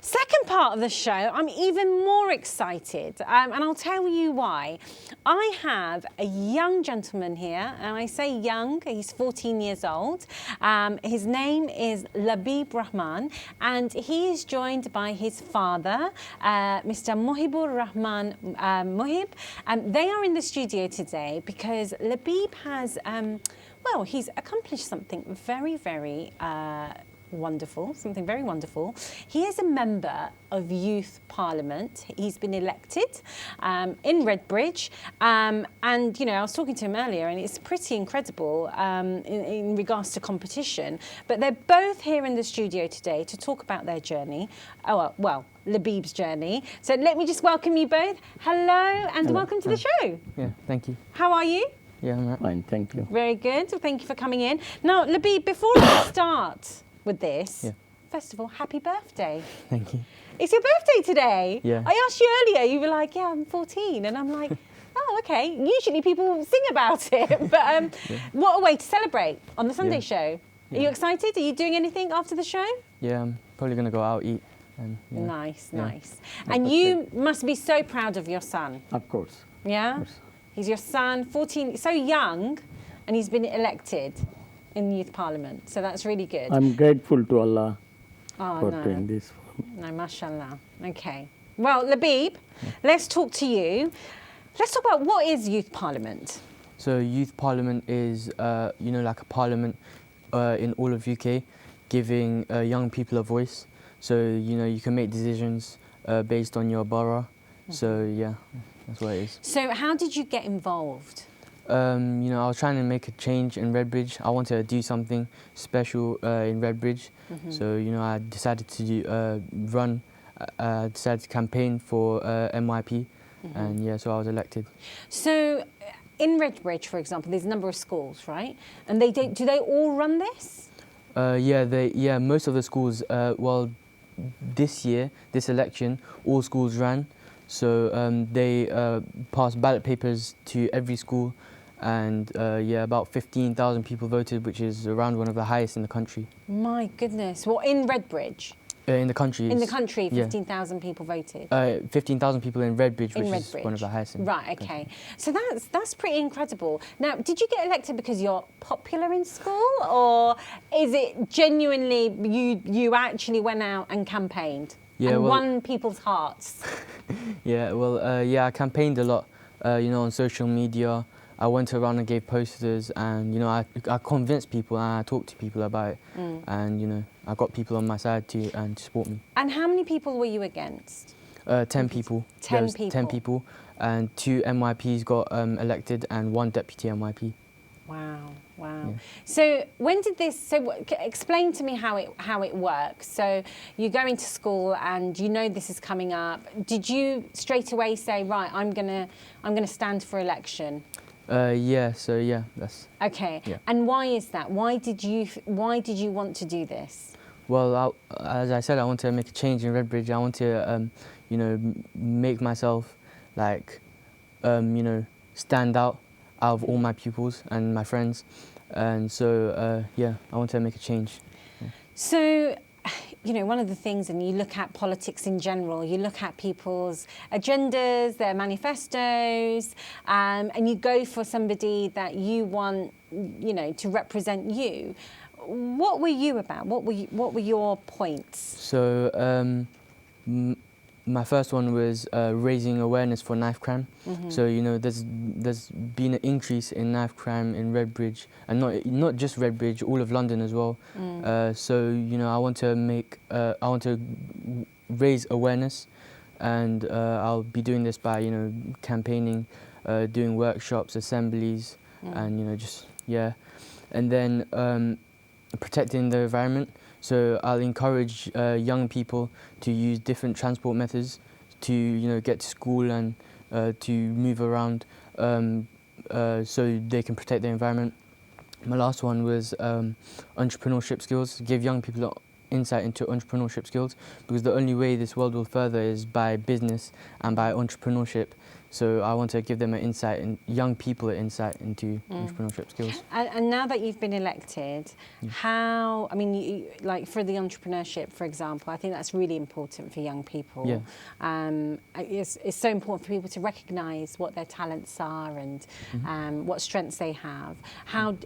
Second part of the show, I'm even more excited, and I'll tell you why. I have a young gentleman here, and I say young, he's 14 years old. His name is Labib Rahman, and he is joined by his father, Mr. Rahman Muhib. They are in the studio today because Labib has, well, he's accomplished something very, very wonderful, something very wonderful. He is a member of Youth Parliament. He's been elected in Redbridge, and you know, I was talking to him earlier, and it's pretty incredible in regards to competition. But they're both here in the studio today to talk about their journey. Oh well, Labib's journey. So let me just welcome you both. Hello, and welcome to the show. Yeah, thank you. How are you? Yeah, I'm right. Fine, thank you. Very good. Well, thank you for coming in. Now, Labib, before we start with this, first of all, happy birthday. Thank you. It's your birthday today. Yeah. I asked you earlier, you were like, yeah, I'm 14. And I'm like, oh, okay. Usually people sing about it. But what a way to celebrate on the Sunday show. Are you excited? Are you doing anything after the show? Yeah, I'm probably going to go out, eat. And, Nice, nice. And you must be so proud of your son. Of course. Yeah? Of course. He's your son, 14, so young, and he's been elected in Youth Parliament. So that's really good. I'm grateful to Allah for no. doing this. No, mashallah. Okay. Well, Labib, let's talk to you. Let's talk about what is Youth Parliament. So Youth Parliament is, you know, like a parliament in all of UK, giving young people a voice. So, you know, you can make decisions based on your borough. So, yeah, that's what it is. So how did you get involved? You know, I was trying to make a change in Redbridge. I wanted to do something special in Redbridge. So, you know, I decided to run, decided to campaign for MYP. And yeah, so I was elected. So in Redbridge, for example, there's a number of schools, right? And do they all run this? Yeah, most of the schools, well, this year, this election, all schools ran. So they passed ballot papers to every school, and yeah, about 15,000 people voted, which is around one of the highest in the country. My goodness. Well, in Redbridge? In the country. In the country, yeah. 15,000 people voted? 15,000 people in Redbridge, which is one of the highest in the Right, okay. So that's pretty incredible. Now, did you get elected because you're popular in school, or is it genuinely you actually went out and campaigned? Yeah, and well, won people's hearts? Yeah, well, yeah, I campaigned a lot, you know, on social media. I went around and gave posters, and, you know, I convinced people and I talked to people about it. And, you know, I got people on my side too and to support me. And how many people were you against? 10 people. 10 people? 10 people, and 2 MYPs got elected and 1 deputy MYP. Wow, wow. Yeah. So when did this, explain to me how it works. So you go into school and you know this is coming up. Did you straight away say, right, I'm gonna stand for election? Yeah, so yeah, that's... Okay, yeah. And why is that? Why did you want to do this? Well, as I said, I want to make a change in Redbridge. I want to, you know, make myself, like, you know, stand out of all my pupils and my friends. And so, yeah, I want to make a change. Yeah. So, you know, one of the things, and you look at politics in general, you look at people's agendas, their manifestos, and you go for somebody that you want, you know, to represent you. What were you about? What were your points? So, my first one was raising awareness for knife crime. So, you know, there's been an increase in knife crime in Redbridge, and not just Redbridge, all of London as well. So, you know, I want to raise awareness, and I'll be doing this by, you know, campaigning, doing workshops, assemblies, and, you know, just, yeah. And then protecting the environment. So I'll encourage young people to use different transport methods to, you know, get to school and to move around, so they can protect the environment. My last one was entrepreneurship skills, give young people insight into entrepreneurship skills, because the only way this world will further is by business and by entrepreneurship. So I want to give them an insight, and young people an insight into entrepreneurship skills. And now that you've been elected, how, I mean, like for the entrepreneurship, for example, I think that's really important for young people. Yeah. It's so important for people to recognise what their talents are and what strengths they have. How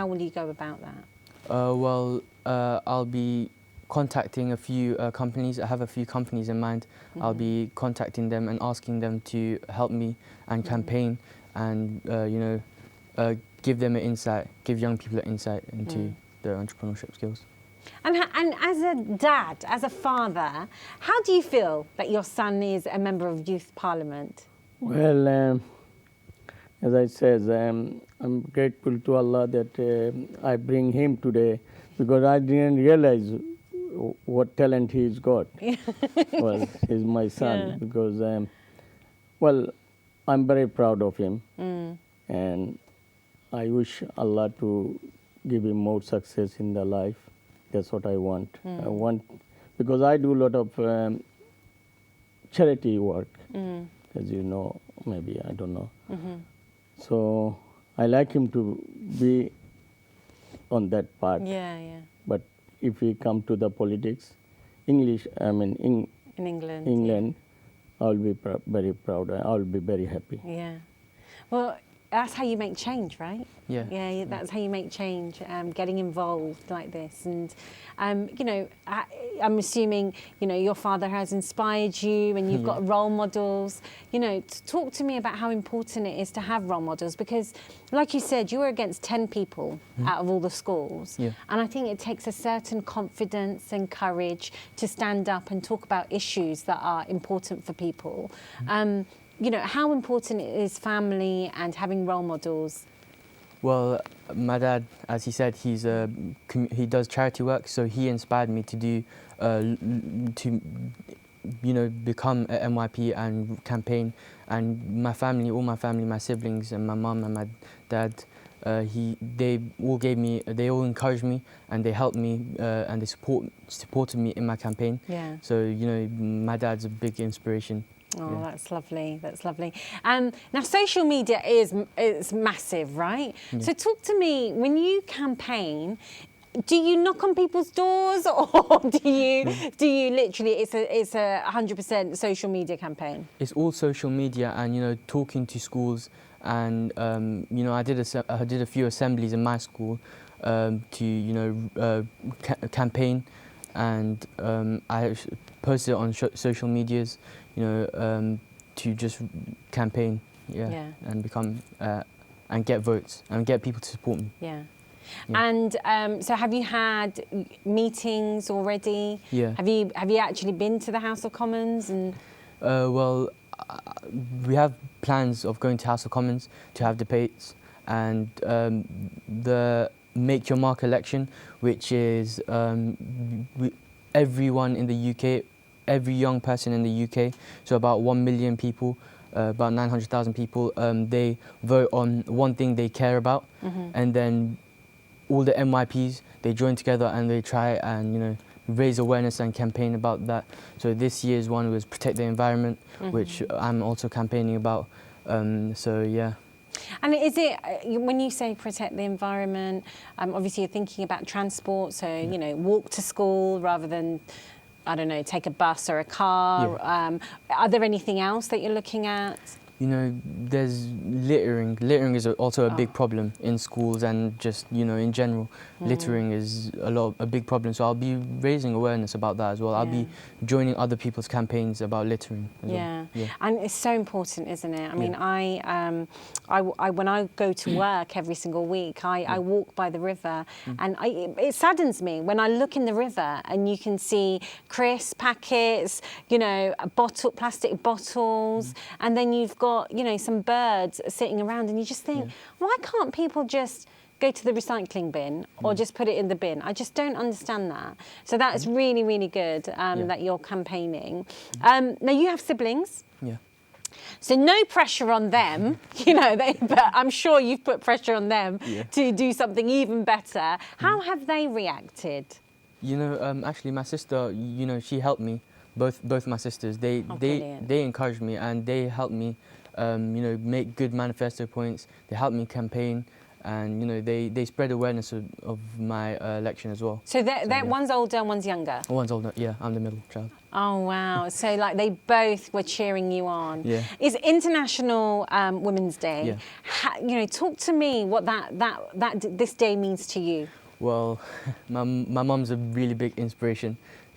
will you go about that? Well, I'll be contacting a few companies. I have a few companies in mind. I'll be contacting them and asking them to help me and campaign and give them an insight, give young people an insight into their entrepreneurship skills. And as a dad, as a father, how do you feel that your son is a member of Youth Parliament? Well, as I said, I'm grateful to Allah that I bring him today, because I didn't realize what talent he's got. Well, he's my son, because, well, I'm very proud of him. And I wish Allah to give him more success in the life. That's what I want. I want, because I do a lot of charity work, as you know, maybe, I don't know. So I like him to be on that part. Yeah, yeah. But if we come to the politics, English, I mean, in England, I'll be very proud. I'll be very happy. Yeah. Well, that's how you make change, right? Yeah. Yeah, that's how you make change, getting involved like this. And, I'm assuming, your father has inspired you and you've got role models. Talk to me about how important it is to have role models, because, like you said, you were against 10 people out of all the schools. Yeah. And I think it takes a certain confidence and courage to stand up and talk about issues that are important for people. How important is family and having role models? Well, my dad, as he said, he does charity work, so he inspired me to do become a MYP and campaign. And my family, all my family, my siblings and my mum and my dad, they all encouraged me and they helped me and they supported me in my campaign. Yeah. So my dad's a big inspiration. Oh, yeah. That's lovely. That's lovely. Now, social media is massive, right? Yeah. So talk to me, when you campaign, do you knock on people's doors, or do you literally, it's a 100% social media campaign? It's all social media and, talking to schools and, I did a few assemblies in my school to, campaign, and I posted it on social medias, to just campaign, and become and get votes and get people to support me. Yeah. And so, have you had meetings already? Yeah. Have you actually been to the House of Commons and? Well, we have plans of going to House of Commons to have debates, and the Make Your Mark election, which is everyone in the UK. Every young person in the UK, so about 1 million people, about 900,000 people, they vote on one thing they care about, and then all the MYPs, they join together and they try and raise awareness and campaign about that. So this year's one was Protect the Environment, which I'm also campaigning about. So yeah. And is it, when you say protect the environment, obviously you're thinking about transport, so walk to school rather than, I don't know, take a bus or a car. Yeah. Are there anything else that you're looking at? There's littering. Littering is also a big problem in schools and just, in general. Littering is a big problem. So I'll be raising awareness about that as well. I'll be joining other people's campaigns about littering as well. Yeah. And it's so important, isn't it? I mean, I when I go to work every single week, I walk by the river, and it saddens me when I look in the river and you can see crisp packets, plastic bottles, and then you've got, some birds sitting around, and you just think, why can't people just go to the recycling bin or just put it in the bin? I just don't understand that. So that is really, really good that you're campaigning. Now, you have siblings. Yeah. So no pressure on them, but I'm sure you've put pressure on them to do something even better. How have they reacted? You know, actually, my sister, you know, she helped me. Both my sisters, Brilliant. they encouraged me and they helped me, you know, make good manifesto points. They helped me campaign, and you know, they spread awareness of my election as well. So yeah. one's older and one's younger? One's older, yeah, I'm the middle child. Oh, wow. So like they both were cheering you on. Yeah. It's International Women's Day. Yeah. You know, talk to me what this day means to you. Well, my mom's a really big inspiration.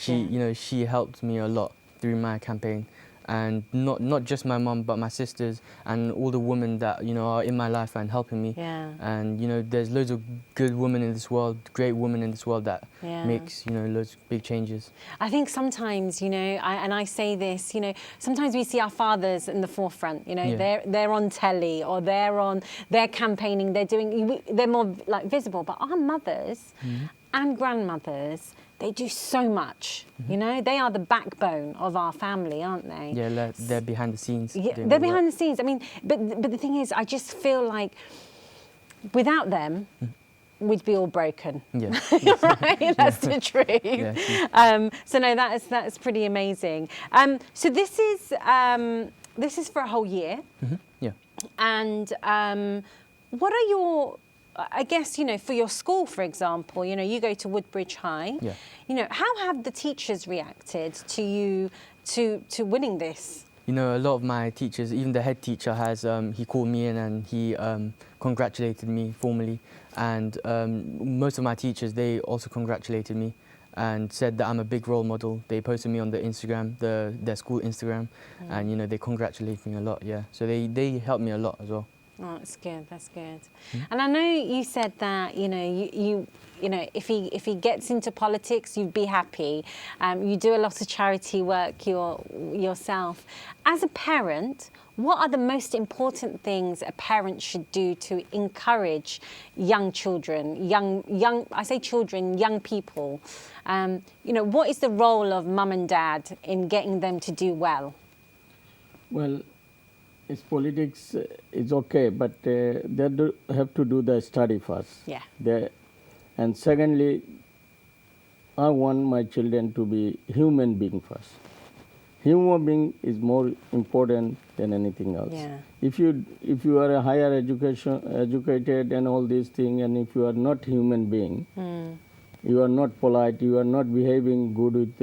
You know, she helped me a lot through my campaign, and not just my mom, but my sisters and all the women that, you know, are in my life and helping me. Yeah. And you know, there's loads of good women in this world, great women in this world that makes, you know, loads of big changes. I think sometimes, you know, I say this, you know, sometimes we see our fathers in the forefront. You know, they're on telly or they're campaigning, they're more like visible. But our mothers and grandmothers, they do so much, you know. They are the backbone of our family, aren't they? Yeah, they're behind the scenes. Yeah, they're behind the scenes. I mean, but the thing is, I just feel like without them, we'd be all broken. Yeah. Right? That's the truth. Yeah. So no, that's pretty amazing. So this is for a whole year. Yeah. And what are your, I guess, you know, for your school, for example, you know, you go to Woodbridge High. Yeah. You know, how have the teachers reacted to you to winning this? You know, a lot of my teachers, even the head teacher he called me in and he congratulated me formally. And most of my teachers, they also congratulated me and said that I'm a big role model. They posted me on the Instagram, their school Instagram, and you know, they congratulated me a lot, yeah. So they helped me a lot as well. Oh, that's good. That's good. And I know you said that, you know, you know, if he gets into politics, you'd be happy. You do a lot of charity work yourself. As a parent, what are the most important things a parent should do to encourage young children, I say children, young people? You know, what is the role of mum and dad in getting them to do well? Well, it's politics is okay, but they have to do the study first. Yeah. And secondly, I want my children to be human being first. Human being is more important than anything else. Yeah. If you are a higher educated and all these things, and if you are not human being, you are not polite, you are not behaving good with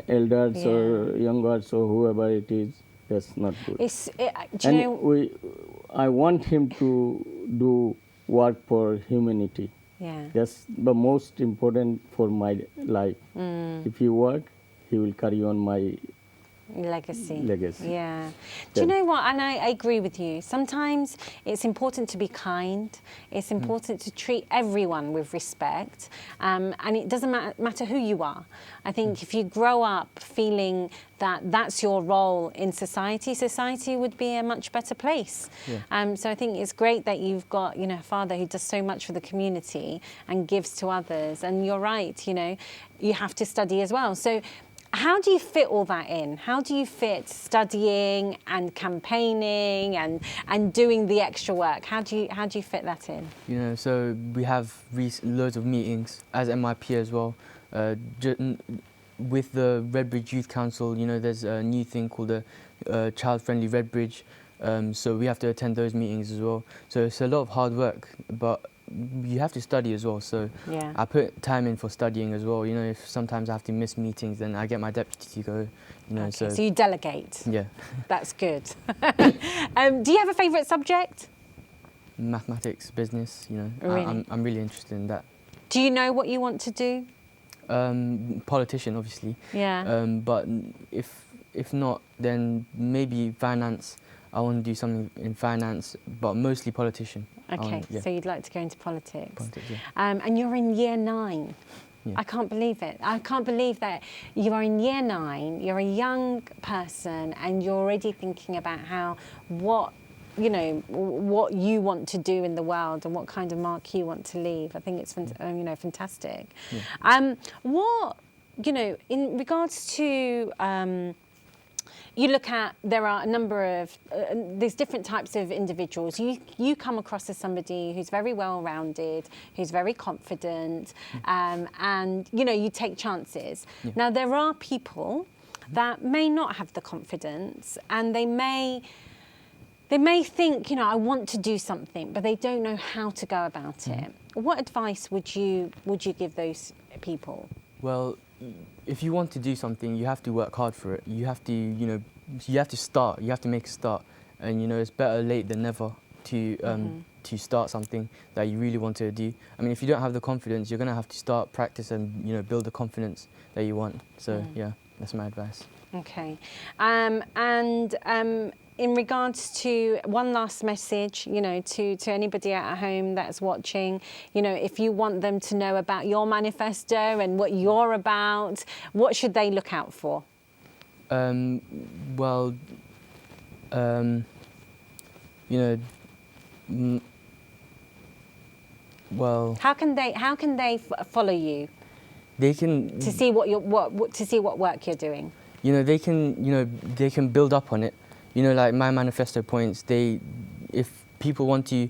elders or youngers or whoever it is, that's not good. I want him to do work for humanity. Yeah. That's the most important for my life. If he work, he will carry on my legacy. Yeah. Do you know what? And I agree with you. Sometimes it's important to be kind. It's important to treat everyone with respect. And it doesn't matter who you are. I think if you grow up feeling that that's your role in society would be a much better place. Yeah. So I think it's great that you've got, you know, a father who does so much for the community and gives to others. And you're right, you know, you have to study as well. So how do you fit all that in? How do you fit studying and campaigning and doing the extra work? How do you fit that in? You know, so we have loads of meetings as MIP as well. With the Redbridge Youth Council, you know, there's a new thing called the child-friendly Redbridge. So we have to attend those meetings as well. So it's a lot of hard work, but you have to study as well. So I put time in for studying as well. You know, if sometimes I have to miss meetings, then I get my deputy to go. You know, so you delegate. Yeah. That's good. Do you have a favourite subject? Mathematics, business. You know, really? I'm really interested in that. Do you know what you want to do? Politician, obviously. Yeah. But if not, then maybe finance. I want to do something in finance, but mostly politician. Okay, so you'd like to go into politics. Politics, yeah. And you're in year 9. Yeah. I can't believe it. I can't believe that you are in year 9, you're a young person, and you're already thinking about what you want to do in the world and what kind of mark you want to leave. I think it's fantastic. Yeah. What, you know, in regards to you look at, there are a number of, there's different types of individuals. You come across as somebody who's very well-rounded, who's very confident, and, you know, you take chances. Yeah. Now, there are people that may not have the confidence, and they may think, you know, I want to do something, but they don't know how to go about it. What advice would you give those people? Well, if you want to do something, you have to work hard for it. You have to, you know, you have to start. You have to make a start, and you know, it's better late than never to start something that you really want to do. I mean, if you don't have the confidence, you're gonna have to start, practice, and you know, build the confidence that you want. So yeah, that's my advice. Okay, in regards to one last message, you know, to anybody at home that's watching, you know, if you want them to know about your manifesto and what you're about, what should they look out for? Well, you know, well. How can they follow you? They can to see what work you're doing. You know, they can build up on it. You know, like my manifesto points, if people want to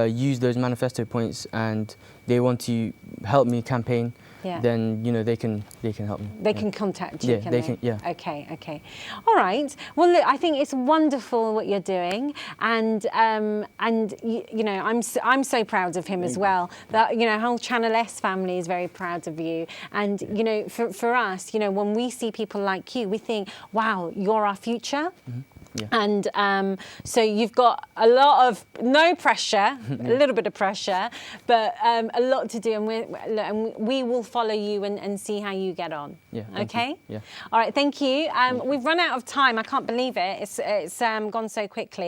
use those manifesto points and they want to help me campaign, then you know they can help me. They can contact you. Yeah, they can. Yeah. Okay. All right. Well, look, I think it's wonderful what you're doing, and you know, I'm so proud of him as well. That, you know, whole Channel S family is very proud of you, and you know, for us, you know, when we see people like you, we think, wow, you're our future. Yeah. And so you've got a lot of, no pressure, a little bit of pressure, but a lot to do, and we will follow you and see how you get on. Yeah. Okay? Yeah. All right, thank you. We've run out of time. I can't believe it. It's gone so quickly.